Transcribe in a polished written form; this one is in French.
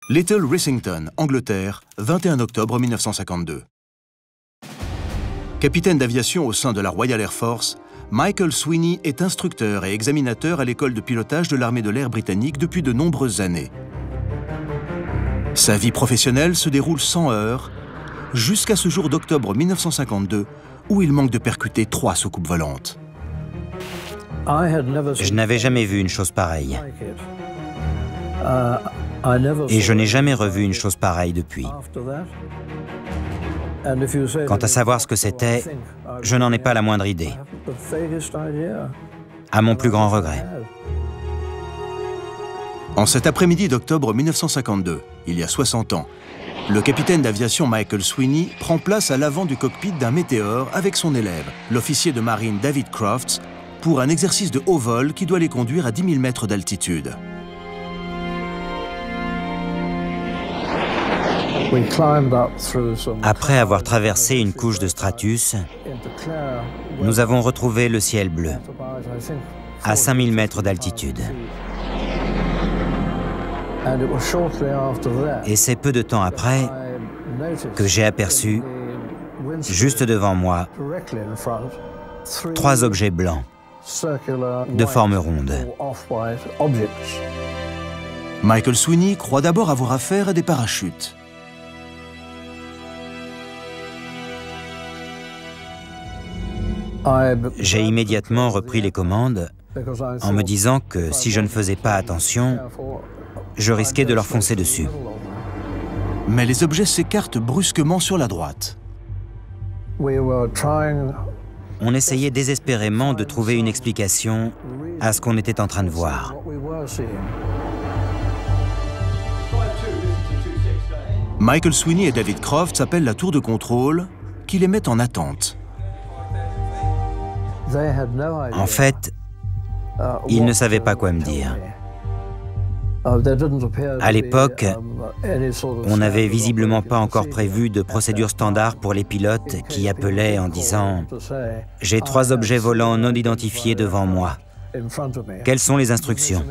Little Rissington, Angleterre, 21 octobre 1952. Capitaine d'aviation au sein de la Royal Air Force, Michael Sweeney est instructeur et examinateur à l'école de pilotage de l'armée de l'air britannique depuis de nombreuses années. Sa vie professionnelle se déroule sans heurts, jusqu'à ce jour d'octobre 1952, où il manque de percuter 3 soucoupes volantes. Je n'avais jamais vu une chose pareille. Et je n'ai jamais revu une chose pareille depuis. Quant à savoir ce que c'était, je n'en ai pas la moindre idée. À mon plus grand regret. En cet après-midi d'octobre 1952, il y a 60 ans, le capitaine d'aviation Michael Sweeney prend place à l'avant du cockpit d'un Météore avec son élève, l'officier de marine David Crofts, pour un exercice de haut vol qui doit les conduire à 10 000 mètres d'altitude. Après avoir traversé une couche de stratus, nous avons retrouvé le ciel bleu, à 5000 mètres d'altitude. Et c'est peu de temps après que j'ai aperçu, juste devant moi, 3 objets blancs, de forme ronde. Michael Sweeney croit d'abord avoir affaire à des parachutes. J'ai immédiatement repris les commandes en me disant que si je ne faisais pas attention, je risquais de leur foncer dessus. Mais les objets s'écartent brusquement sur la droite. On essayait désespérément de trouver une explication à ce qu'on était en train de voir. Michael Sweeney et David Crofts appellent la tour de contrôle qui les met en attente. En fait, ils ne savaient pas quoi me dire. À l'époque, on n'avait visiblement pas encore prévu de procédure standard pour les pilotes qui appelaient en disant « J'ai 3 objets volants non identifiés devant moi. Quelles sont les instructions ?»